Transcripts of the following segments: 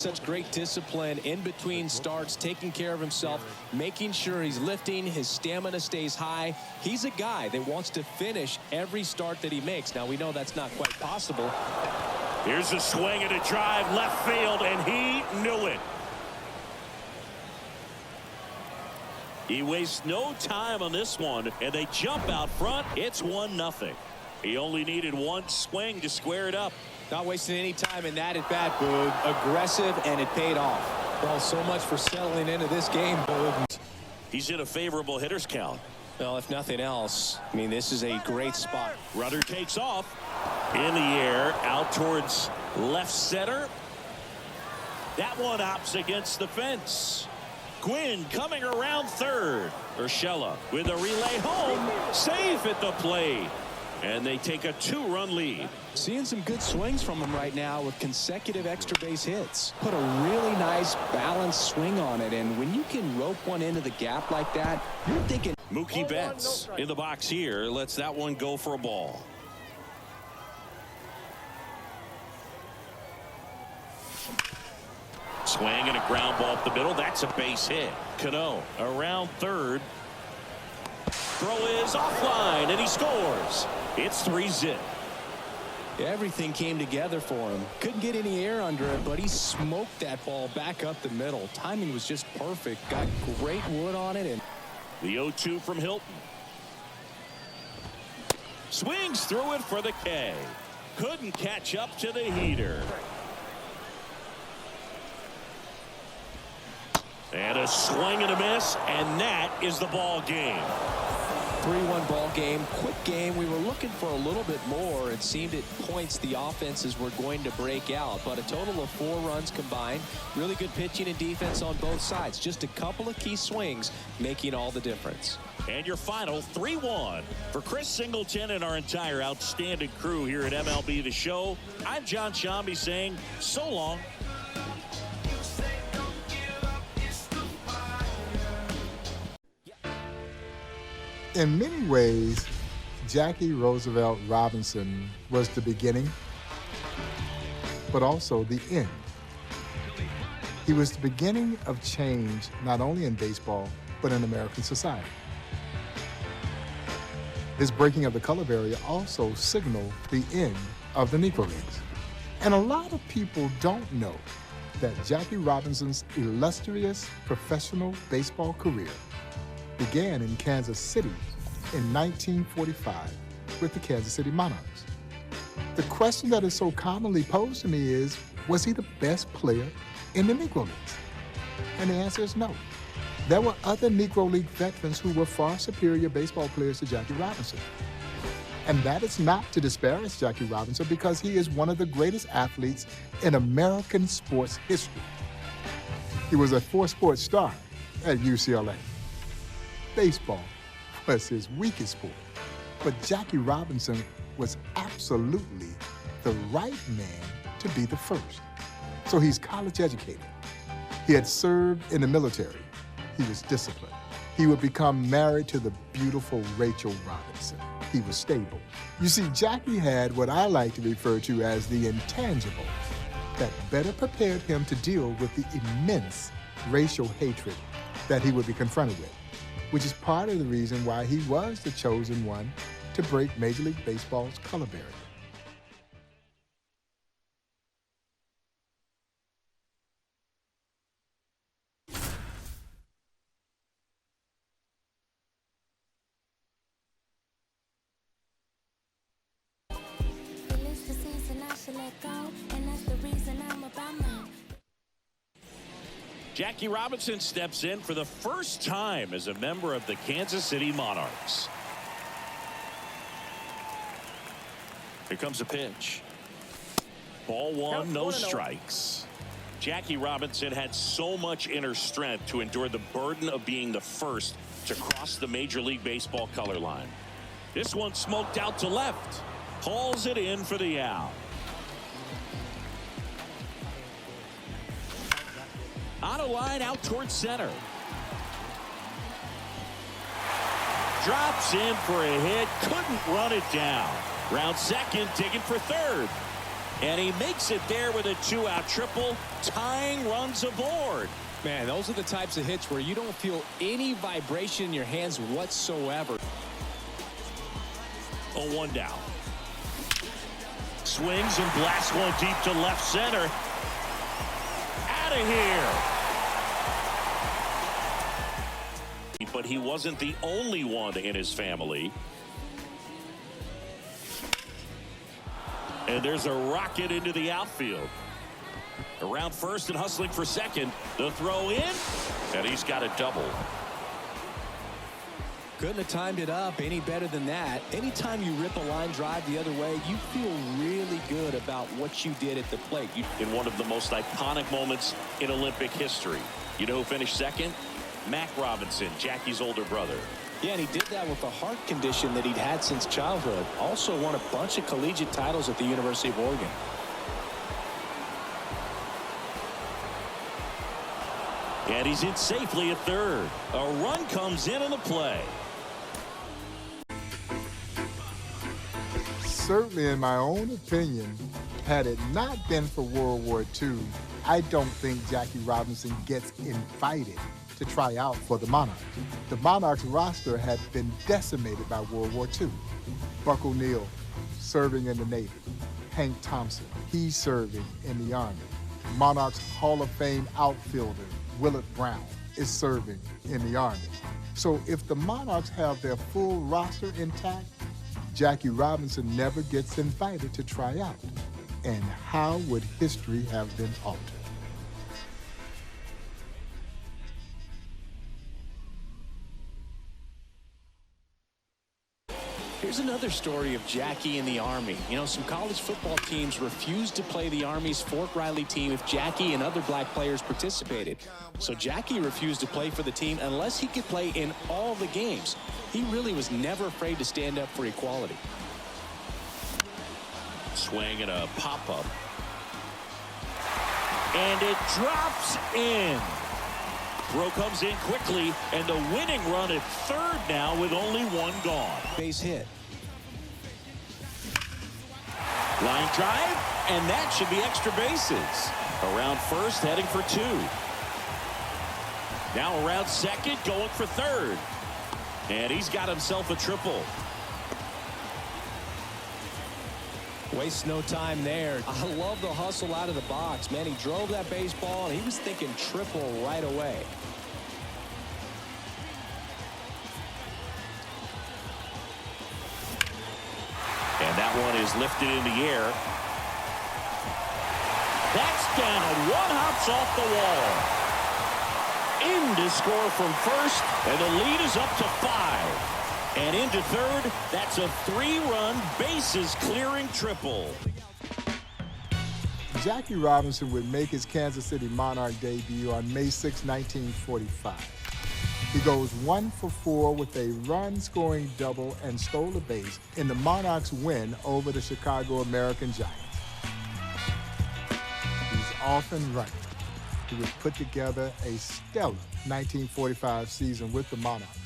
Such great discipline in between starts, taking care of himself, making sure he's lifting, his stamina stays high. He's a guy that wants to finish every start that he makes. Now, we know that's not quite possible. Here's a swing and a drive left field, and he knew it. He wastes no time on this one, and they jump out front. It's 1-0. He only needed one swing to square it up. Not wasting any time in that at-bat, Boog. Aggressive, and it paid off. Well, so much for settling into this game, Boog. He's in a favorable hitter's count. Well, if nothing else, I mean, this is a great spot. Runner takes off. In the air, out towards left center. That one hops against the fence. Gwynn coming around third. Urshela with a relay home. Safe at the plate. And they take a 2-run lead. Seeing some good swings from him right now with consecutive extra base hits. Put a really nice balanced swing on it, and when you can rope one into the gap like that, you're thinking. Mookie Betts in the box here lets that one go for a ball. Swing and a ground ball up the middle. That's a base hit. Cano around third. Throw is offline, and he scores. It's 3-0. Everything came together for him. Couldn't get any air under it, but he smoked that ball back up the middle. Timing was just perfect. Got great wood on it. And the 0-2 from Hilton. Swings through it for the K. Couldn't catch up to the heater. And a swing and a miss, and that is the ball game. 3-1 ball game, quick game. We were looking for a little bit more. It seemed at points the offenses were going to break out, but a total of 4 runs combined. Really good pitching and defense on both sides. Just a couple of key swings making all the difference. And your final 3-1 for Chris Singleton and our entire outstanding crew here at MLB The Show. I'm John Shambi saying so long. In many ways, Jackie Roosevelt Robinson was the beginning, but also the end. He was the beginning of change, not only in baseball, but in American society. His breaking of the color barrier also signaled the end of the Negro Leagues. And a lot of people don't know that Jackie Robinson's illustrious professional baseball career began in Kansas City in 1945 with the Kansas City Monarchs. The question that is so commonly posed to me is, was he the best player in the Negro Leagues? And the answer is no. There were other Negro League veterans who were far superior baseball players to Jackie Robinson. And that is not to disparage Jackie Robinson, because he is one of the greatest athletes in American sports history. He was a 4-sport star at UCLA. Baseball was his weakest sport, but Jackie Robinson was absolutely the right man to be the first. So he's college educated. He had served in the military. He was disciplined. He would become married to the beautiful Rachel Robinson. He was stable. You see, Jackie had what I like to refer to as the intangible that better prepared him to deal with the immense racial hatred that he would be confronted with, which is part of the reason why he was the chosen one to break Major League Baseball's color barrier. Jackie Robinson steps in for the first time as a member of the Kansas City Monarchs. Here comes a pitch. Ball one, no strikes. Jackie Robinson had so much inner strength to endure the burden of being the first to cross the Major League Baseball color line. This one smoked out to left. Hauls it in for the out. On a line out towards center. Drops in for a hit. Couldn't run it down. Round second, digging for third. And he makes it there with a 2-out triple, tying runs aboard. Man, those are the types of hits where you don't feel any vibration in your hands whatsoever. 0-1 down. Swings and blasts one deep to left center. Out of here. But he wasn't the only one in his family. And there's a rocket into the outfield. Around first and hustling for second. The throw in, and he's got a double. Couldn't have timed it up any better than that. Anytime you rip a line drive the other way, you feel really good about what you did at the plate. In one of the most iconic moments in Olympic history. You know who finished second? Mac Robinson, Jackie's older brother. Yeah, and he did that with a heart condition that he'd had since childhood. Also won a bunch of collegiate titles at the University of Oregon. And he's in safely at third. A run comes in on the play. Certainly, in my own opinion, had it not been for World War II, I don't think Jackie Robinson gets invited to try out for the Monarchs. The Monarchs roster had been decimated by World War II. Buck O'Neill serving in the Navy. Hank Thompson, he's serving in the Army. Monarchs Hall of Fame outfielder Willard Brown is serving in the Army. So if the Monarchs have their full roster intact, Jackie Robinson never gets invited to try out. And how would history have been altered? Here's another story of Jackie in the Army. You know, some college football teams refused to play the Army's Fort Riley team if Jackie and other black players participated. So Jackie refused to play for the team unless he could play in all the games. He really was never afraid to stand up for equality. Swing and a pop-up. And it drops in. Throw comes in quickly, and the winning run at third now with only one gone. Base hit. Line drive, and that should be extra bases. Around first, heading for two. Now around second, going for third. And he's got himself a triple. Wastes no time there. I love the hustle out of the box. Man, he drove that baseball, and he was thinking triple right away. And that one is lifted in the air. That's down. One hops off the wall. In to score from first, and the lead is up to 5. And into third, that's a 3-run bases-clearing triple. Jackie Robinson would make his Kansas City Monarch debut on May 6, 1945. He goes 1 for 4 with a run-scoring double and stole a base in the Monarchs' win over the Chicago American Giants. He's often right. He would put together a stellar 1945 season with the Monarchs,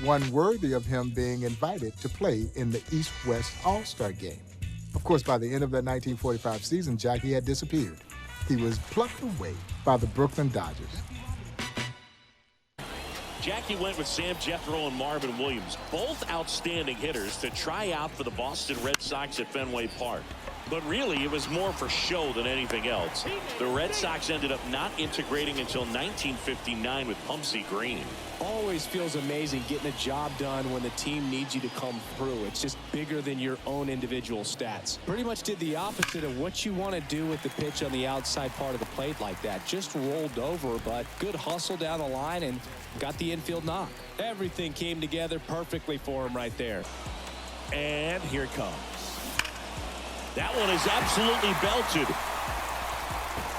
one worthy of him being invited to play in the East-West All-Star Game. Of course, by the end of that 1945 season, Jackie had disappeared. He was plucked away by the Brooklyn Dodgers. Jackie went with Sam Jethro and Marvin Williams, both outstanding hitters, to try out for the Boston Red Sox at Fenway Park. But really, it was more for show than anything else. The Red Sox ended up not integrating until 1959 with Pumpsie Green. Always feels amazing getting a job done when the team needs you to come through. It's just bigger than your own individual stats. Pretty much did the opposite of what you want to do with the pitch on the outside part of the plate like that. Just rolled over, but good hustle down the line and got the infield knock. Everything came together perfectly for him right there. And here it comes. That one is absolutely belted.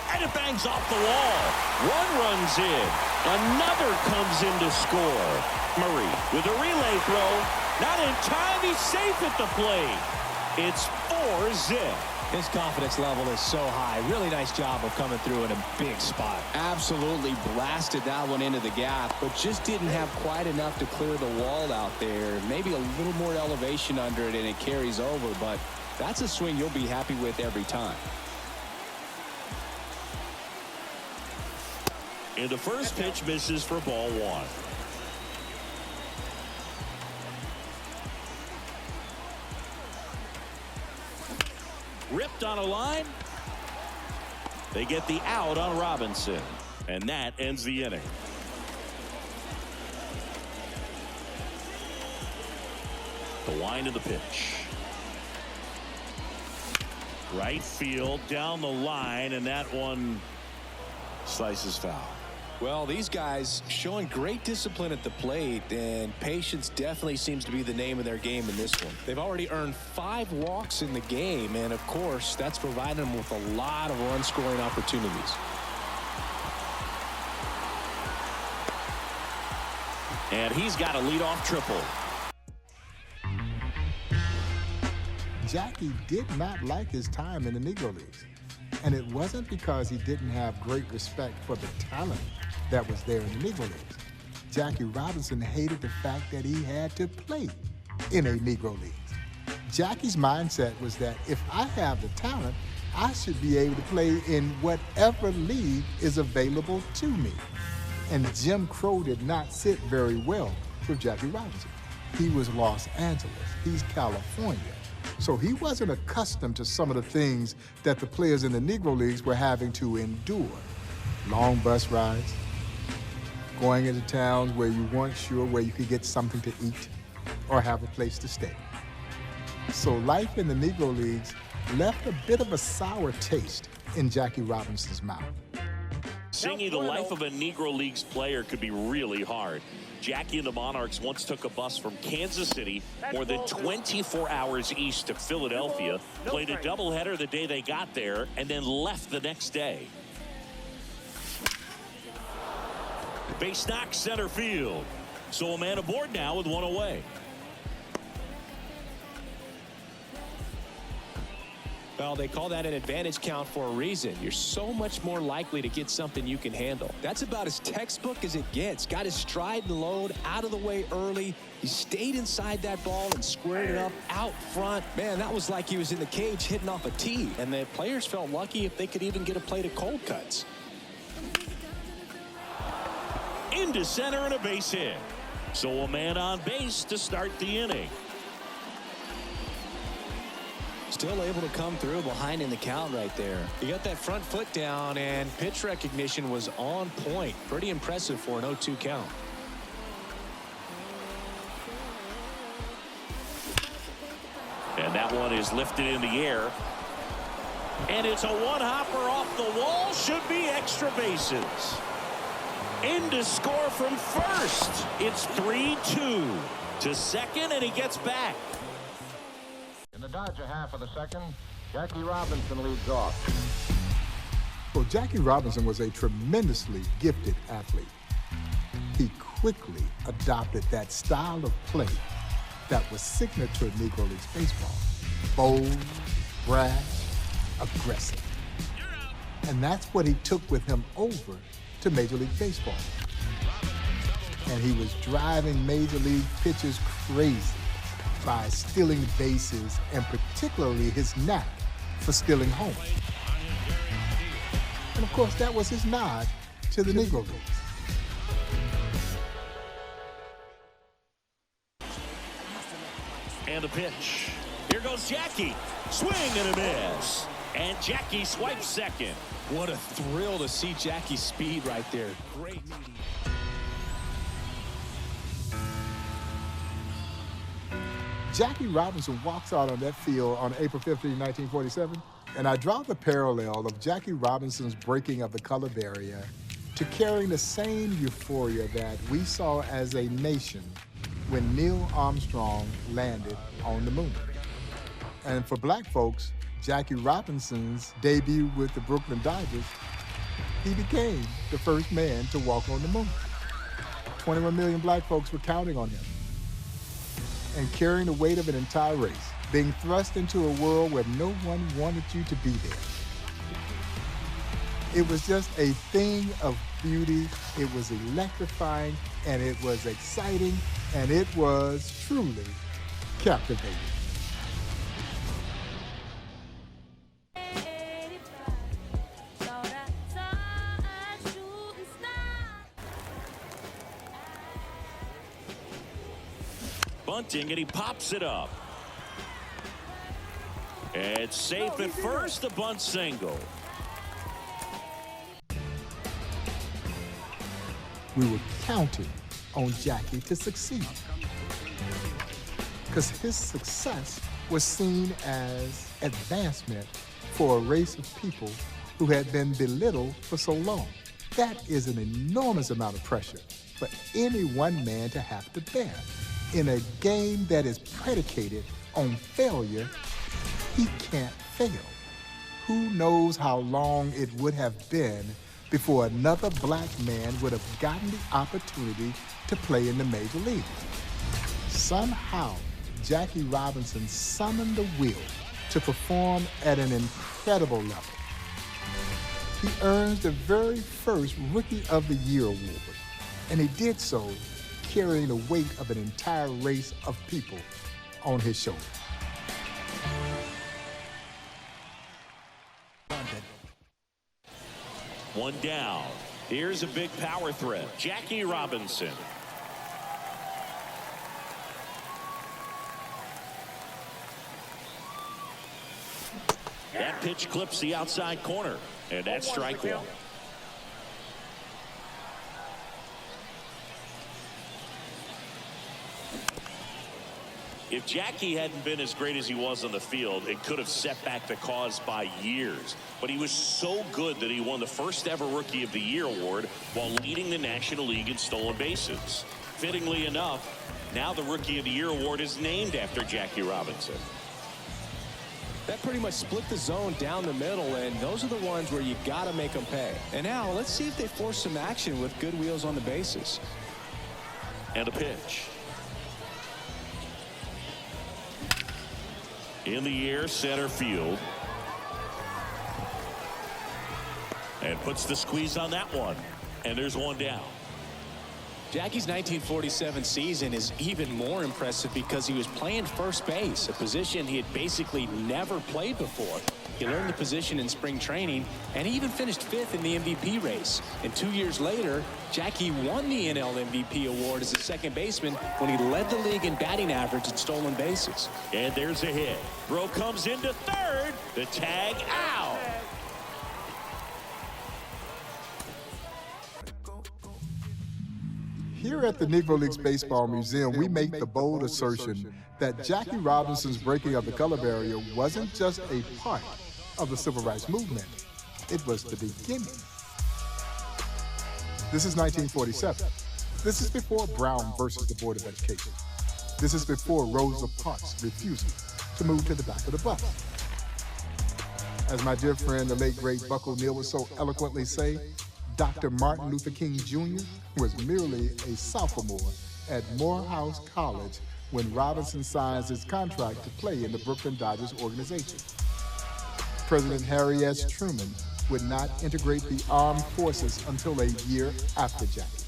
And it bangs off the wall. One runs in. Another comes in to score. Murray with a relay throw. Not in time. He's safe at the plate. It's 4-zip. His confidence level is so high. Really nice job of coming through in a big spot. Absolutely blasted that one into the gap, but just didn't have quite enough to clear the wall out there. Maybe a little more elevation under it, and it carries over, but That's a swing you'll be happy with every time. And the first pitch misses for ball one. Ripped on a line. They get the out on Robinson. And that ends the inning. The wind of the pitch. Right field down the line, and that one slices foul. Well, these guys showing great discipline at the plate, and patience definitely seems to be the name of their game in this one. They've already earned 5 walks in the game, and of course, that's provided them with a lot of run-scoring opportunities. And he's got a leadoff triple. Jackie did not like his time in the Negro Leagues. And it wasn't because he didn't have great respect for the talent that was there in the Negro Leagues. Jackie Robinson hated the fact that he had to play in a Negro League. Jackie's mindset was that if I have the talent, I should be able to play in whatever league is available to me. And Jim Crow did not sit very well with Jackie Robinson. He was Los Angeles. He's California. So he wasn't accustomed to some of the things that the players in the Negro Leagues were having to endure. Long bus rides, going into towns where you weren't sure where you could get something to eat or have a place to stay. So life in the Negro Leagues left a bit of a sour taste in Jackie Robinson's mouth. Singing the life of a Negro Leagues player could be really hard. Jackie and the Monarchs once took a bus from Kansas City more than 24 hours east to Philadelphia, played a doubleheader the day they got there, and then left the next day. Base knock center field. So a man aboard now with one away. Well, they call that an advantage count for a reason. You're so much more likely to get something you can handle. That's about as textbook as it gets. Got his stride and load out of the way early. He stayed inside that ball and squared it up out front. Man, that was like he was in the cage hitting off a tee. And the players felt lucky if they could even get a plate of cold cuts. Into center and a base hit. So a man on base to start the inning. Still able to come through behind in the count right there. He got that front foot down, and pitch recognition was on point. Pretty impressive for an 0-2 count. And that one is lifted in the air. And it's a one-hopper off the wall. Should be extra bases. In to score from first. It's 3-2 to second, and he gets back. In the Dodger half of the second, Jackie Robinson leads off. Well, Jackie Robinson was a tremendously gifted athlete. He quickly adopted that style of play that was signature of Negro Leagues baseball. Bold, brash, aggressive. And that's what he took with him over to Major League Baseball. And he was driving Major League pitchers crazy by stealing bases, and particularly his knack for stealing home. And of course, that was his nod to the Negro Leagues. And a pitch. Here goes Jackie. Swing and a miss. And Jackie swipes second. What a thrill to see Jackie's speed right there. Great. Jackie Robinson walks out on that field on April 15, 1947, and I draw the parallel of Jackie Robinson's breaking of the color barrier to carrying the same euphoria that we saw as a nation when Neil Armstrong landed on the moon. And for black folks, Jackie Robinson's debut with the Brooklyn Dodgers, he became the first man to walk on the moon. 21 million black folks were counting on him and carrying the weight of an entire race, being thrust into a world where no one wanted you to be there. It was just a thing of beauty. It was electrifying, and it was exciting, and it was truly captivating. bunting, and he pops it up. It's safe at first, a bunt single. We were counting on Jackie to succeed, because his success was seen as advancement for a race of people who had been belittled for so long. That is an enormous amount of pressure for any one man to have to bear. In a game that is predicated on failure, he can't fail. Who knows how long it would have been before another black man would have gotten the opportunity to play in the major leagues. Somehow, Jackie Robinson summoned the will to perform at an incredible level. He earned the very first Rookie of the Year award, and he did so carrying the weight of an entire race of people on his shoulders. One down. Here's a big power threat. Jackie Robinson. That pitch clips the outside corner, and that's strike one. If Jackie hadn't been as great as he was on the field, it could have set back the cause by years. But he was so good that he won the first ever Rookie of the Year award while leading the National League in stolen bases. Fittingly enough, now the Rookie of the Year award is named after Jackie Robinson. That pretty much split the zone down the middle, and those are the ones where you got to make them pay. And now let's see if they force some action with good wheels on the bases. And a pitch. In the air, center field. And puts the squeeze on that one. And there's one down. Jackie's 1947 season is even more impressive because he was playing first base, a position he had basically never played before. He learned the position in spring training, and he even finished fifth in the MVP race. And 2 years later, Jackie won the NL MVP award as a second baseman when he led the league in batting average and stolen bases. And there's a hit. Throw comes into third. The tag out. Here at the Negro Leagues Baseball Museum, we make the bold assertion that Jackie Robinson's breaking of the color barrier wasn't just a part of the civil rights movement. It was the beginning. This is 1947. This is before Brown versus the Board of Education. This is before Rosa Parks' refusal to move to the back of the bus. As my dear friend, the late great Buck O'Neill would so eloquently say, Dr. Martin Luther King Jr. was merely a sophomore at Morehouse College when Robinson signs his contract to play in the Brooklyn Dodgers organization. President Harry S. Truman would not integrate the armed forces until a year after Jackie.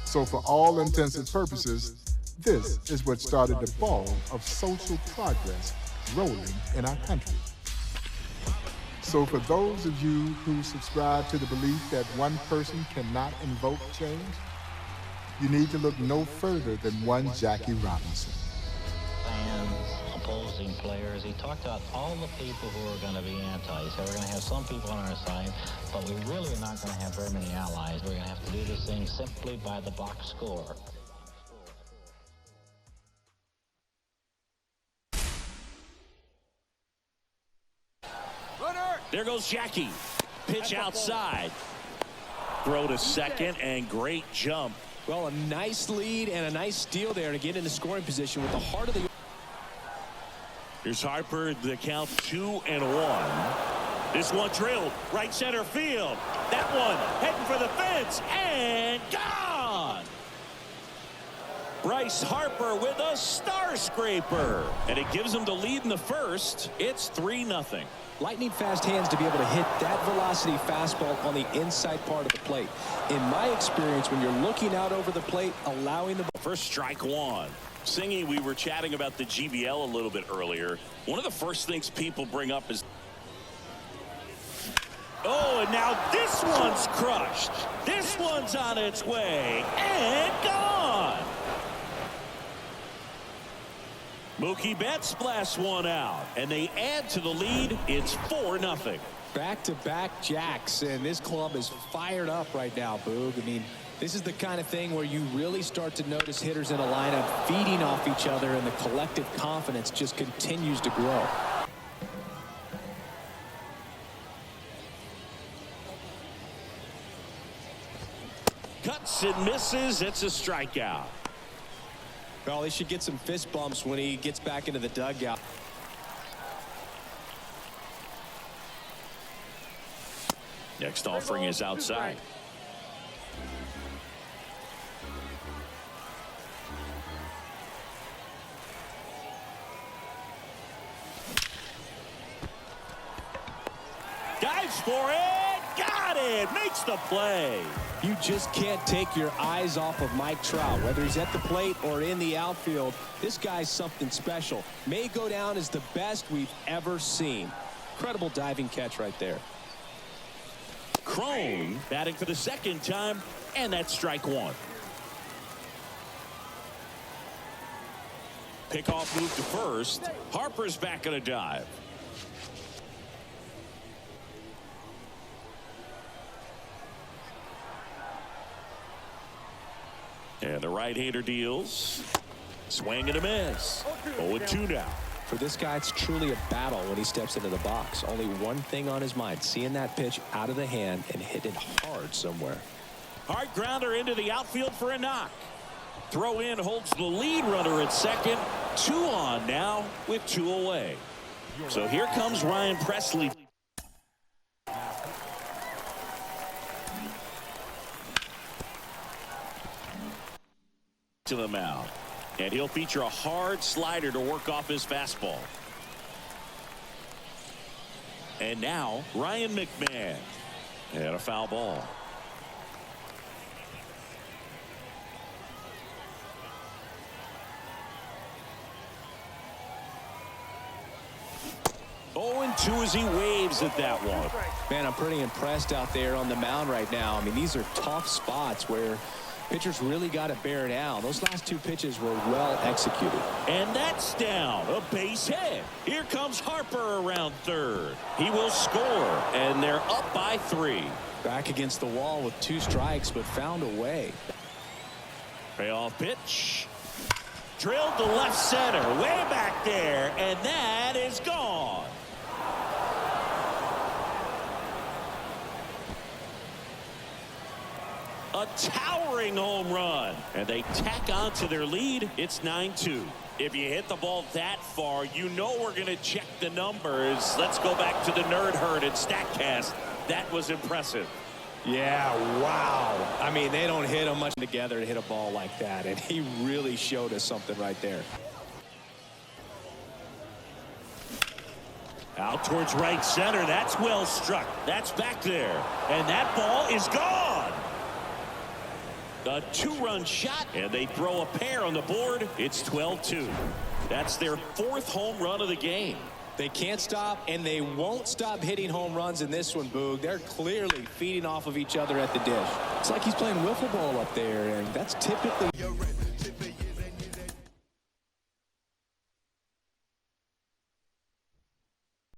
So for all intents and purposes, this is what started the ball of social progress rolling in our country. So for those of you who subscribe to the belief that one person cannot invoke change, you need to look no further than one Jackie Robinson. Fans, opposing players, he talked about all the people who are going to be anti. He said we're going to have some people on our side, but we really are not going to have very many allies. We're going to have to do this thing simply by the box score. There goes Jackie. Pitch outside. Throw to second, and great jump. Well, a nice lead and a nice steal there to get into scoring position with the heart of the... Here's Harper, the count 2-1. This one drilled right center field. That one heading for the fence and gone. Bryce Harper with a star scraper, and it gives him the lead in the first. It's 3-0. Lightning fast hands to be able to hit that velocity fastball on the inside part of the plate. In my experience, when you're looking out over the plate, allowing the... First strike one. Singy, we were chatting about the GBL a little bit earlier. One of the first things people bring up is... Oh, and now this one's crushed. This one's on its way and gone. Mookie Betts blasts one out, and they add to the lead. It's 4-0. Back-to-back jacks, and this club is fired up right now, Boog. I mean, this is the kind of thing where you really start to notice hitters in a lineup feeding off each other, and the collective confidence just continues to grow. Cuts and misses. It's a strikeout. Well, he should get some fist bumps when he gets back into the dugout. Next offering is outside. Dives for it. Got it. Makes the play. You just can't take your eyes off of Mike Trout, whether he's at the plate or in the outfield. This guy's something special. May go down as the best we've ever seen. Incredible diving catch right there. Crone batting for the second time, and that's strike one. Pickoff move to first. Harper's back on a dive. And the right-hander deals. Swing and a miss. 0-2 now. For this guy, it's truly a battle when he steps into the box. Only one thing on his mind, seeing that pitch out of the hand and hit it hard somewhere. Hard grounder into the outfield for a knock. Throw in holds the lead runner at second. 2 on now with 2 away. So here comes Ryan Presley. To the mound. And he'll feature a hard slider to work off his fastball. And now Ryan McMahon. And a foul ball. Oh, and 2 as he waves at that one. Man, I'm pretty impressed out there on the mound right now. I mean, these are tough spots where pitchers really got to bear down. Those last 2 pitches were well executed. And that's down. A base hit. Here comes Harper around third. He will score, and they're up by 3. Back against the wall with 2 strikes, but found a way. Payoff pitch. Drilled to left center. Way back there, and that is gone. A towering home run, and they tack on to their lead. It's 9-2. If you hit the ball that far, you know we're going to check the numbers. Let's go back to the nerd herd at StatCast. That was impressive. Yeah, wow. I mean, they don't hit them much together to hit a ball like that, and he really showed us something right there. Out towards right center. That's well struck. That's back there, and that ball is gone. A 2-run shot, and they throw a pair on the board. It's 12-2. That's their 4th home run of the game. They can't stop, and they won't stop hitting home runs in this one, Boog. They're clearly feeding off of each other at the dish. It's like he's playing wiffle ball up there, and that's typically...